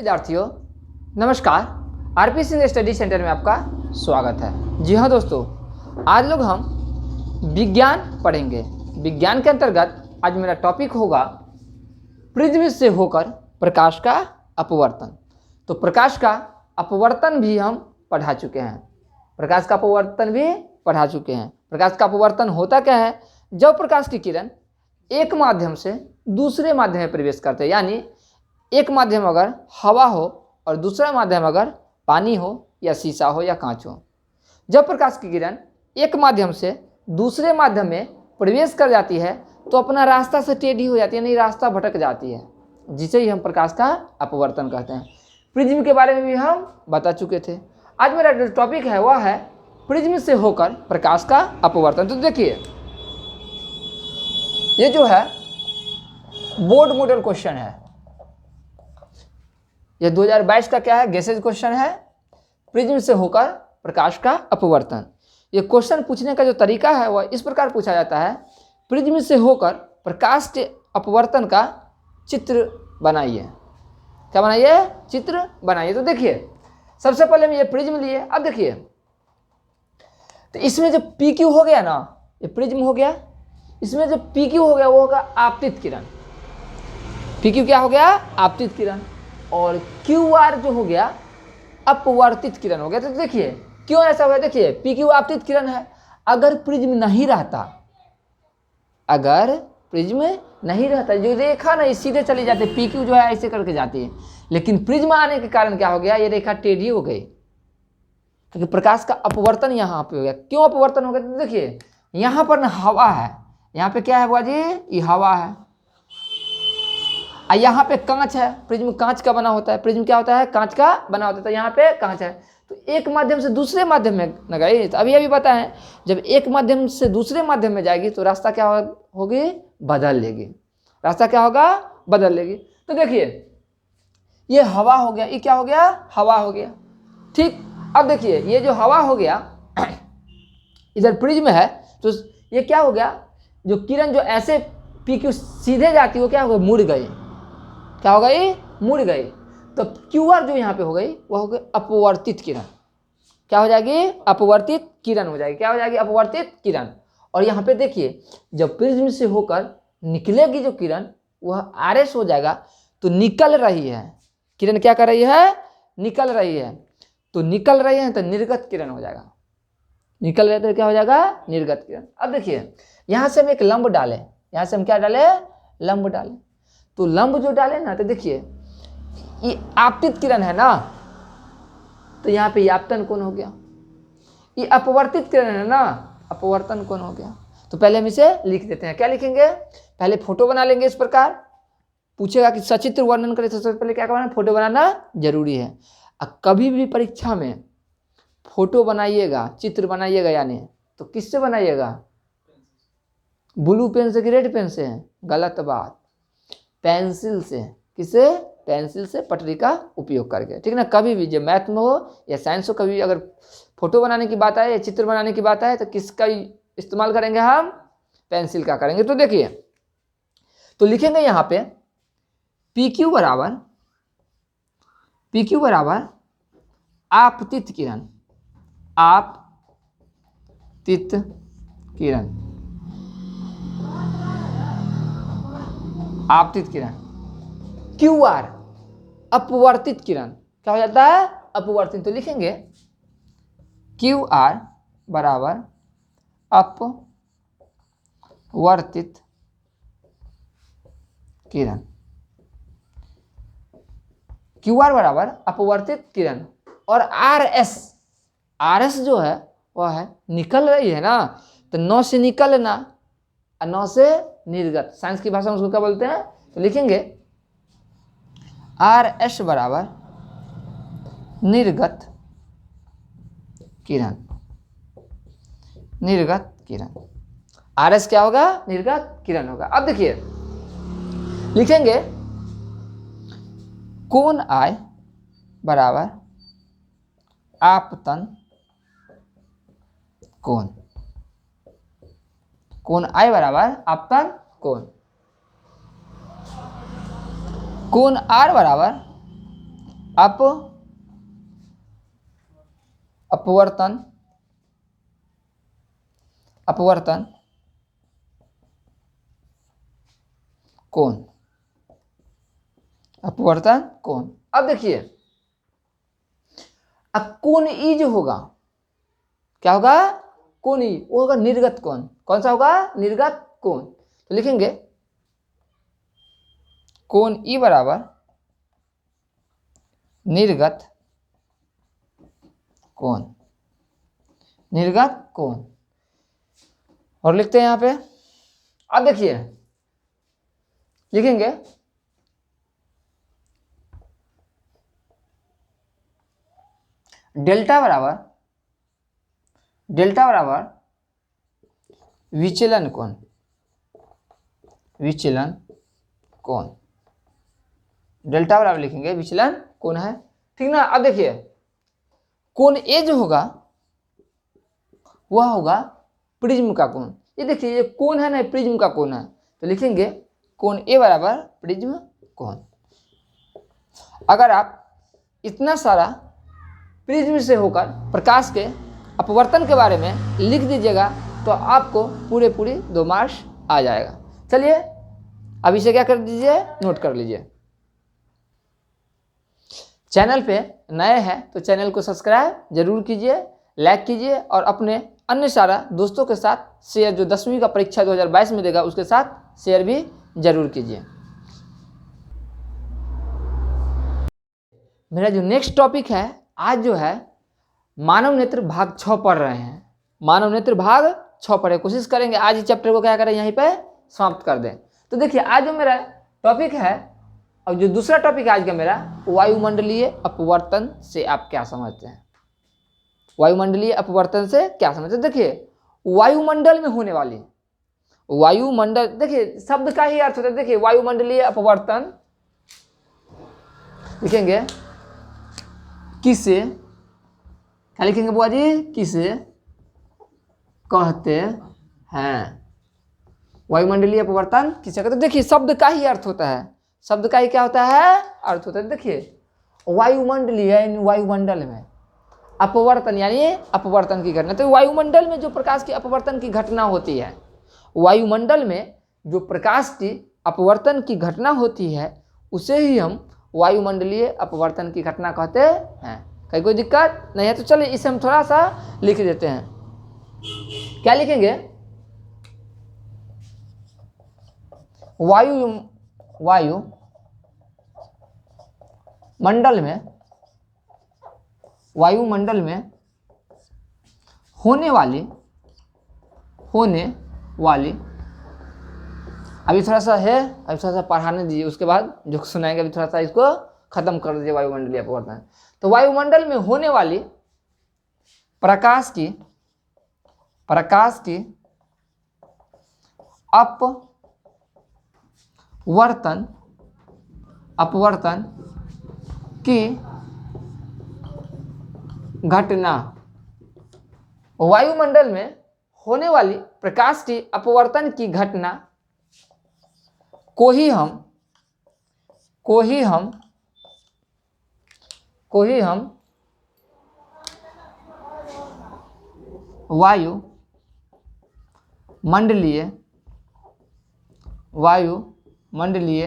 विद्यार्थियों, नमस्कार। RP Singh study centre में आपका स्वागत है। जी हाँ दोस्तों, आज लोग हम विज्ञान पढ़ेंगे। विज्ञान के अंतर्गत आज मेरा टॉपिक होगा प्रिज्म से होकर प्रकाश का अपवर्तन। तो प्रकाश का अपवर्तन भी हम पढ़ा चुके हैं। प्रकाश का अपवर्तन भी पढ़ा चुके हैं। प्रकाश का अपवर्तन होता क्या है? जब प्रकाश की किरण एक माध्यम से दूसरे माध्यम में प्रवेश करते हैं, यानी एक माध्यम अगर हवा हो और दूसरा माध्यम अगर पानी हो या शीशा हो या कांच हो, जब प्रकाश की किरण एक माध्यम से दूसरे माध्यम में प्रवेश कर जाती है तो अपना रास्ता से टेढ़ी हो जाती है, यानी रास्ता भटक जाती है, जिसे ही हम प्रकाश का अपवर्तन कहते हैं। प्रिज्म के बारे में भी हम बता चुके थे। आज मेरा जो टॉपिक है वह है प्रिज्म से होकर प्रकाश का अपवर्तन। तो देखिए, ये जो है बोर्ड मॉडल क्वेश्चन है। यह 2022 का क्या है? गेसेज क्वेश्चन है, प्रिज्म से होकर प्रकाश का अपवर्तन। ये क्वेश्चन पूछने का जो तरीका है वह इस प्रकार पूछा जाता है, प्रिज्म से होकर प्रकाश के अपवर्तन का चित्र बनाइए। क्या बनाइए? चित्र बनाइए। तो देखिए, सबसे पहले हम ये प्रिज्म लिए। अब देखिए, तो इसमें जो पी क्यू हो गया ना, ये प्रिज्म हो गया, इसमें जो पी क्यू हो गया वो होगा आपतित किरण। पी क्यू क्या हो गया? आपतित किरण। और क्यू आर जो हो गया अपवर्तित किरण हो गया। तो देखिए क्यों ऐसा हुआ? देखिए, पी क्यू आपतित किरण है। अगर प्रिज्म नहीं रहता, अगर प्रिज्म नहीं रहता, जो रेखा ना सीधे चली जाती, पी क्यू जो है ऐसे करके जाती है, लेकिन प्रिज्म आने के कारण क्या हो गया? ये रेखा टेढ़ी हो गई, क्योंकि प्रकाश का अपवर्तन यहाँ पे हो गया। क्यों अपवर्तन हो गया? तो देखिए, यहाँ पर ना हवा है, यहाँ पे क्या है बुआ जी? ये हवा है। यहाँ पे कांच है। प्रिज्म कांच का बना होता है। प्रिज्म क्या होता है? कांच का बना होता है। तो यहाँ पे कांच है, तो एक माध्यम से दूसरे माध्यम में न गई। तो अभी अभी बताएं, जब एक माध्यम से दूसरे माध्यम में जाएगी तो रास्ता क्या होगी? बदल लेगी। रास्ता क्या होगा? बदल लेगी। तो देखिए, ये हवा हो गया, ये क्या हो गया? हवा हो गया। ठीक। अब देखिए, ये जो हवा हो गया, इधर प्रिज्म है, तो ये क्या हो गया? जो किरण जो ऐसे पी क्यू सीधे जाती है वो क्या हो गई? मुड़ गई। क्या हो गई? मुड़ गई। तो क्यू आर जो यहाँ पे हो गई वह हो गई अपवर्तित किरण। क्या हो जाएगी? अपवर्तित किरण हो जाएगी। क्या हो जाएगी? अपवर्तित किरण। और यहाँ पे देखिए, जब प्रिज्म से होकर निकलेगी जो किरण वह आर एस हो जाएगा। तो निकल रही है किरण, क्या कर रही है? निकल रही है। तो निकल रही है तो निर्गत किरण हो जाएगा। निकल रहे तो क्या हो जाएगा? निर्गत किरण। अब देखिए, यहाँ से हम एक लंब डालें, यहाँ से हम क्या डालें? लंब डालें। तो लंब जो डाले ना, तो देखिए ये आपतित किरण है ना, तो यहाँ पे आपतन कोण हो गया। ये अपवर्तित किरण है ना, अपवर्तन कोण हो गया। तो पहले हम इसे लिख देते हैं। क्या लिखेंगे? पहले फोटो बना लेंगे। इस प्रकार पूछेगा कि सचित्र वर्णन करें, तो सबसे पहले क्या करना? फोटो बनाना जरूरी है। कभी भी परीक्षा में फोटो बनाइएगा, चित्र बनाइएगा, यानी तो किससे बनाइएगा? ब्लू पेन से कि रेड पेन से? गलत बात, पेंसिल से। किससे? पेंसिल से, पटरी का उपयोग करके। ठीक ना? कभी भी जब मैथ में हो या साइंस हो, कभी भी अगर फोटो बनाने की बात आए या चित्र बनाने की बात आए तो किसका इस्तेमाल करेंगे हम? पेंसिल का करेंगे। तो देखिए, तो लिखेंगे यहाँ पे पी क्यू बराबर आपतित किरण। आपतित किरण, आपतित किरण। क्यू आर अपवर्तित किरण। क्या हो जाता है? अपवर्तित। तो लिखेंगे क्यू आर बराबर अपवर्तित किरण। क्यू आर बराबर अपवर्तित किरण। और आर एस जो है वह है निकल रही है ना, तो नौ से निकलना और नौ से निर्गत। साइंस की भाषा में उसको क्या बोलते हैं? तो लिखेंगे आर एस बराबर निर्गत किरण। निर्गत किरण, आर एस क्या होगा? निर्गत किरण होगा। अब देखिए, लिखेंगे कोण आई बराबर आपतन कोण। कोण आई बराबर आपतन कोण। कोण आर बराबर अपवर्तन कोण, अपवर्तन कोण। अब देखिए, अब कोण ई जो होगा, क्या होगा, कोण ई, वो होगा निर्गत कोण। कौन सा होगा, निर्गत कोण। तो लिखेंगे कोण ई बराबर निर्गत कोण, निर्गत कोण। और लिखते हैं यहां पे। अब देखिए लिखेंगे डेल्टा बराबर विचलन कोण, विचलन कोण। डेल्टा बराबर लिखेंगे विचलन कोण है, ठीक ना। अब देखिए कोण ए जो होगा वह होगा प्रिज्म का कोण। ये देखिए ये कोण है ना, प्रिज्म का कोण है, तो लिखेंगे कोण ए बराबर प्रिज्म कोण। अगर आप इतना सारा प्रिज्म से होकर प्रकाश के अपवर्तन के बारे में लिख दीजिएगा तो आपको पूरे 2 मार्क्स आ जाएगा। चलिए अब इसे क्या कर दीजिए, नोट कर लीजिए। चैनल पे नए हैं तो चैनल को सब्सक्राइब जरूर कीजिए, लाइक कीजिए और अपने अन्य सारा दोस्तों के साथ शेयर, जो 10वीं का परीक्षा 2022 में देगा उसके साथ शेयर भी जरूर कीजिए। मेरा जो नेक्स्ट टॉपिक है आज जो है मानव नेत्र भाग 6 पढ़ रहे हैं। मानव नेत्र भाग 6 पढ़े, कोशिश करेंगे आज ही चैप्टर को क्या करें, यहीं पे समाप्त कर दें। तो देखिए आज जो मेरा टॉपिक है और जो दूसरा टॉपिक आज का मेरा वायुमंडलीय अपवर्तन से आप क्या समझते हैं। वायुमंडलीय अपवर्तन से क्या समझते हैं। देखिए वायुमंडल में होने वाली, वायुमंडल देखिए शब्द का ही अर्थ होता है। देखिए वायुमंडलीय अपवर्तन लिखेंगे किसे, क्या लिखेंगे बुआ जी, किसे कहते हैं। वायुमंडलीय अपवर्तन किसे कहते हैं। देखिए शब्द का ही अर्थ होता है, शब्द का ही क्या होता है, अर्थ होता है। देखिए वायुमंडलीय यानी वायुमंडल में, अपवर्तन यानी अपवर्तन की घटना। तो वायुमंडल में जो प्रकाश की अपवर्तन की घटना होती है, वायुमंडल में जो प्रकाश की अपवर्तन की घटना होती है उसे ही हम वायुमंडलीय अपवर्तन की घटना कहते हैं। कहीं कोई दिक्कत नहीं है तो चलिए इसे हम थोड़ा सा लिख देते हैं। क्या लिखेंगे, वायु मंडल में, वायुमंडल में होने वाली अभी थोड़ा सा है, अभी थोड़ा सा पढ़ाने दीजिए, उसके बाद जो सुनाएंगे अभी थोड़ा सा इसको खत्म कर दीजिए। वायुमंडलीय अपवर्तन, तो वायुमंडल में होने वाली प्रकाश की अपवर्तन की घटना, वायुमंडल में होने वाली प्रकाश की अपवर्तन की घटना को ही हम वायुमंडलीय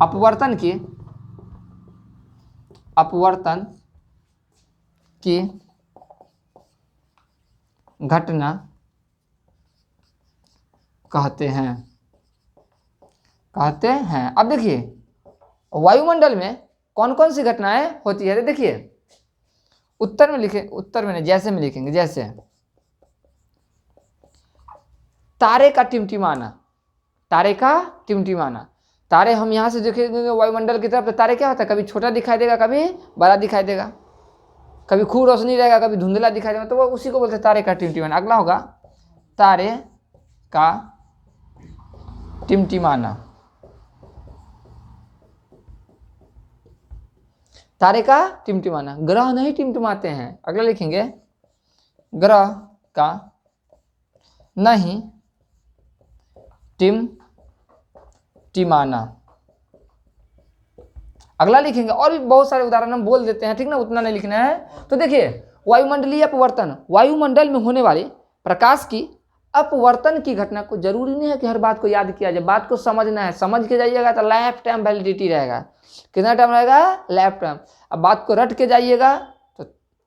अपवर्तन की घटना कहते हैं। अब देखिए वायुमंडल में कौन कौन सी घटनाएं होती है। देखिए उत्तर में लिखे, उत्तर में नहीं, जैसे में लिखेंगे, जैसे तारे का टिमटिमाना। तारे हम यहाँ से देखेंगे वायुमंडल की तरफ तो तारे क्या होता है, कभी छोटा दिखाई देगा, कभी बड़ा दिखाई देगा, कभी खूब रोशनी रहेगा, कभी धुंधला दिखाई देगा, तो वो उसी को बोलते हैं तारे का टिमटिमाना। अगला होगा तारे का टिमटिमाना। तारे का टिमटिमाना, ग्रह नहीं टिमटिमाते हैं। अगला लिखेंगे ग्रह का नहीं टिमटिमाना। अगला लिखेंगे, और भी बहुत सारे उदाहरण हम बोल देते हैं, ठीक ना, उतना नहीं लिखना है। तो देखिए वायुमंडलीय अपवर्तन, वायुमंडल में होने वाले प्रकाश की अपवर्तन की घटना को, जरूरी नहीं है कि हर बात को याद किया जाए, बात को समझना है, समझ के जाइएगा तो लाइफ टाइम वैलिडिटी रहेगा। कितना टाइम रहेगा? Life time. अब बात को रट के जाइएगा तो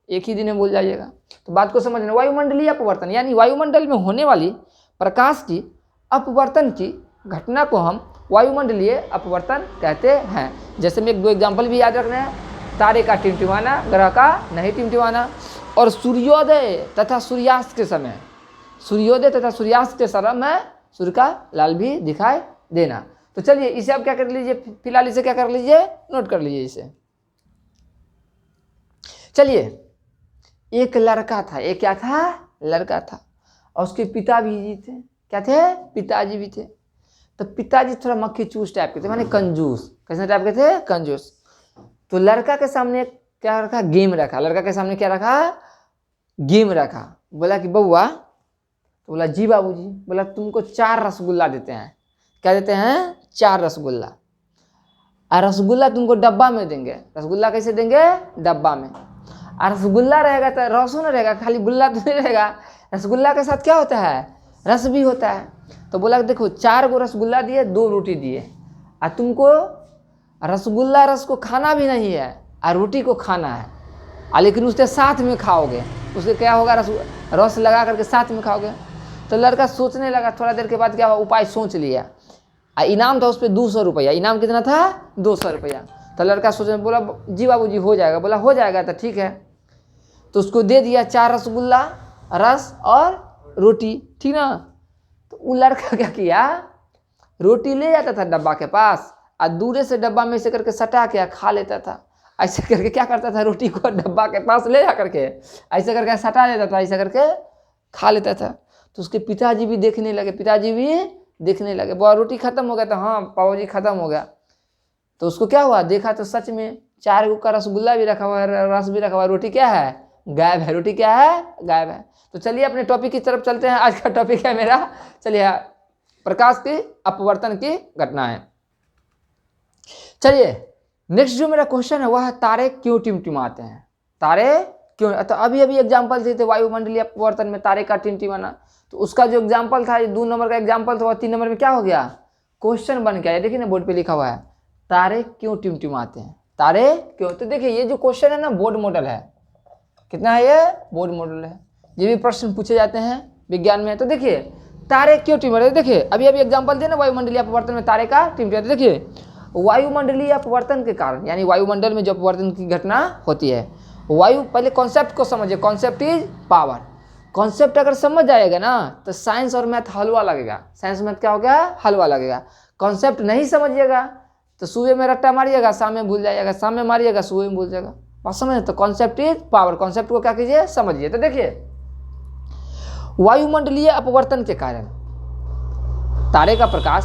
एक ही दिन में भूल जाइएगा। तो बात को समझना, वायुमंडलीय अपवर्तन यानी वायुमंडल में होने वाली प्रकाश की अपवर्तन की घटना को हम वायुमंडलीय अपवर्तन कहते हैं। जैसे में 1-2 एग्जाम्पल भी याद रखना है, तारे का टिमटिमाना, ग्रह का नहीं टिमटिमाना, और सूर्योदय तथा सूर्यास्त के समय, सूर्योदय तथा सूर्यास्त के समय में सूर्य का लाल भी दिखाई देना। तो चलिए इसे आप क्या कर लीजिए, फिलहाल इसे क्या कर लीजिए, नोट कर लीजिए इसे। चलिए, एक लड़का था, एक क्या था? लड़का था, और उसके पिता भी थे। क्या थे? पिताजी भी थे। तो पिताजी थोड़ा मक्खी चूस टाइप के थे, माने कंजूस। कैसे टाइप के थे? कंजूस। तो लड़का के सामने क्या रखा? गेम रखा। लड़का के सामने क्या रखा? गेम रखा। बोला कि बउआ, तो बोला जी बाबूजी। बोला तुमको 4 रसगुल्ला देते हैं। क्या देते हैं? 4 रसगुल्ला। और रसगुल्ला तुमको डब्बा में देंगे। रसगुल्ला कैसे देंगे? डब्बा में। और रसगुल्ला रहेगा तो रसो न रहेगा, खाली गुल्ला तो नहीं रहेगा, रसगुल्ला के साथ क्या होता है? रस भी होता है। तो बोला देखो 4 गो रसगुल्ला दिए, 2 रोटी दिए, और तुमको रसगुल्ला रस को खाना भी नहीं है और रोटी को खाना है, लेकिन उसके साथ में खाओगे। उसके क्या होगा? रस लगा करके साथ में खाओगे। तो लड़का सोचने लगा, थोड़ा देर के बाद क्या हुआ, उपाय सोच लिया। इनाम था उस पर 200 रुपया। इनाम कितना था? 200 रुपया। तो लड़का सोचने बोला जी बाबूजी हो जाएगा। बोला हो जाएगा तो ठीक है। तो उसको दे दिया 4 रसगुल्ला, रस और रोटी, ठीक ना। तो वो लड़का क्या किया, रोटी ले जाता था डब्बा के पास, और दूरे से डब्बा में से करके सटा के खा लेता था। ऐसे करके क्या करता था, रोटी को डब्बा के पास ले जा करके ऐसे करके सटा लेता था, ऐसे करके खा लेता था। तो उसके पिताजी भी देखने लगे, पिताजी भी देखने लगे। बोला रोटी खत्म हो गया? तो हाँ पापा खत्म हो गया। तो उसको क्या हुआ, देखा तो सच में 4 गो का रसगुल्ला भी रखा हुआ है, रस भी रखा हुआ है, रोटी क्या है? गायब है। रोटी क्या है? गायब है। तो चलिए अपने टॉपिक की तरफ चलते हैं। आज का टॉपिक है मेरा, चलिए, प्रकाश की अपवर्तन की घटनाएं। चलिए नेक्स्ट जो मेरा क्वेश्चन है वह है तारे क्यों टिमटिमाते हैं? तारे क्यों? तो अभी एग्जाम्पल दिए थे वायुमंडलीय अपवर्तन में तारे का टिमटिमाना। तो उसका जो एग्जाम्पल था, 2 नंबर का एग्जाम्पल था, 3 नंबर में क्या हो गया, क्वेश्चन बन गया। देखिए ना बोर्ड पे लिखा हुआ है तारे क्यों टिमटिमाते हैं, तारे क्यों। तो देखिए ये जो क्वेश्चन है ना बोर्ड मॉडल है। कितना है ये? बोर्ड मॉडल है। ये भी प्रश्न पूछे जाते हैं विज्ञान में। तो देखिए तारे क्यों टिमटिमाते, देखिए अभी एग्जाम्पल दिए ना वायुमंडलीय अपवर्तन में तारे का टिमटिमाते। देखिए वायुमंडलीय अपवर्तन के कारण, यानी वायुमंडल में जो अपवर्तन की घटना होती है, वायु, पहले कॉन्सेप्ट को समझिए। Concept is power. कॉन्सेप्ट अगर समझ जाएगा ना तो साइंस और मैथ हलवा लगेगा। साइंस मैथ क्या हो गया? हलवा लगेगा। कॉन्सेप्ट नहीं समझिएगा तो सुबह में रट्टा मारिएगा, शाम में भूल जाइएगा, शाम में मारिएगा, सुबह में भूल जाएगा। बात समझ? तो कॉन्सेप्ट इज पावर। कॉन्सेप्ट को क्या कीजिए? समझिए। तो देखिए वायुमंडलीय अपवर्तन के कारण तारे का प्रकाश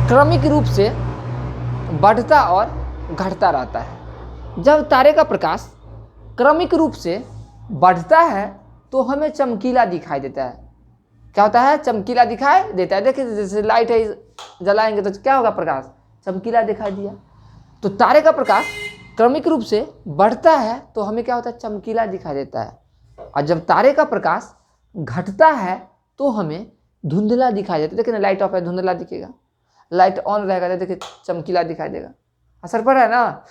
क्रमिक रूप से बढ़ता और घटता रहता है। जब तारे का प्रकाश क्रमिक रूप से बढ़ता है तो हमें चमकीला दिखाई देता है। क्या होता है? चमकीला दिखाई देता है। देखिए जैसे लाइट है, जलाएंगे तो क्या होगा? प्रकाश चमकीला दिखाई दिया। तो तारे का प्रकाश क्रमिक रूप से बढ़ता है तो हमें क्या होता है? चमकीला दिखाई देता है। और जब तारे का प्रकाश घटता है तो हमें धुंधला दिखाई देता है। देखिए ना लाइट ऑफ है, धुंधला दिखेगा। लाइट ऑन रहेगा तो देखिए चमकीला दिखाई देगा। असर पड़ रहा है ना।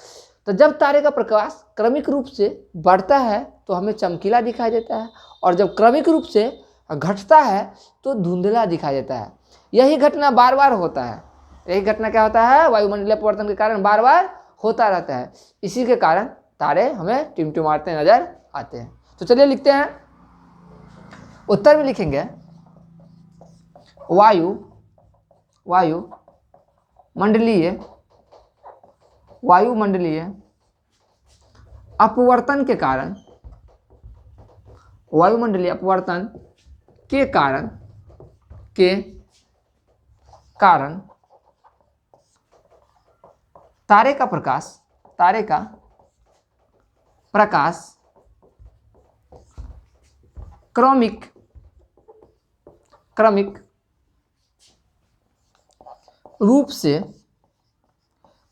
तो जब तारे का प्रकाश क्रमिक रूप से बढ़ता है तो हमें चमकीला दिखाई देता है, और जब क्रमिक रूप से घटता है तो धुंधला दिखाई देता है। यही घटना बार बार होता है। यही घटना क्या होता है? वायुमंडलीय अपवर्तन के कारण बार बार होता रहता है। इसी के कारण तारे हमें टिमटिमाते नजर आते हैं। तो चलिए लिखते हैं, उत्तर में लिखेंगे वायुमंडलीय अपवर्तन के कारण, वायुमंडलीय अपवर्तन के कारण तारे का प्रकाश क्रमिक रूप से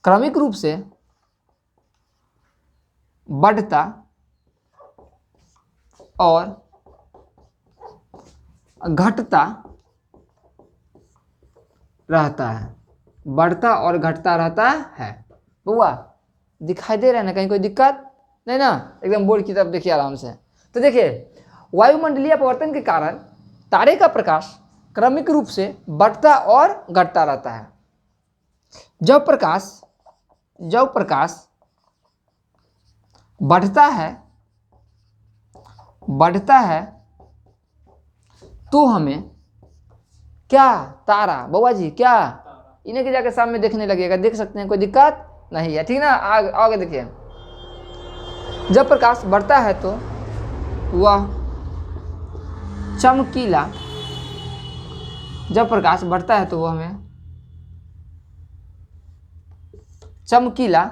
क्रमिक रूप से बढ़ता और घटता रहता है, बढ़ता और घटता रहता है। बुआ दिखाई दे रहा है ना, कहीं कोई दिक्कत नहीं ना, एकदम बोर्ड की तरफ देखिए आराम से। तो देखिए वायुमंडलीय परिवर्तन के कारण तारे का प्रकाश क्रमिक रूप से बढ़ता और घटता रहता है। जब प्रकाश बढ़ता है तो हमें क्या, तारा बउआ जी क्या, इन्हें के जाकर सामने देखने लगेगा, देख सकते हैं, कोई दिक्कत नहीं है, ठीक ना। आगे देखिए, जब प्रकाश बढ़ता है तो वह चमकीला, जब प्रकाश बढ़ता है तो वह हमें चमकीला,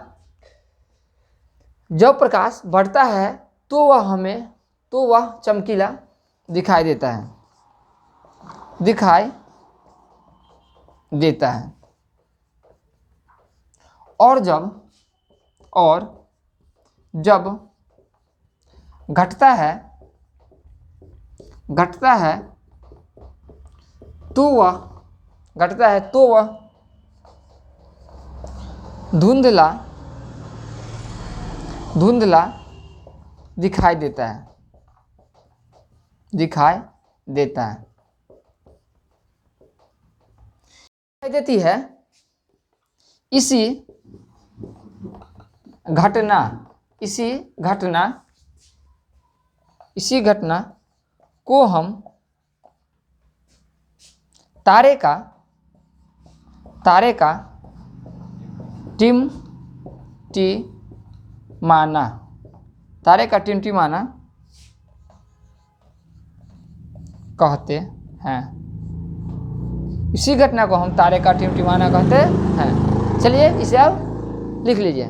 जब प्रकाश बढ़ता है तो वह चमकीला दिखाई देता है, और जब घटता है तो वह धुंधला दिखाई देता है, दिखाई देती है। इसी घटना को हम तारे का टिमटिमाना कहते हैं। इसी घटना को हम तारे का टिमटिमाना कहते हैं। चलिए इसे आप लिख लीजिए।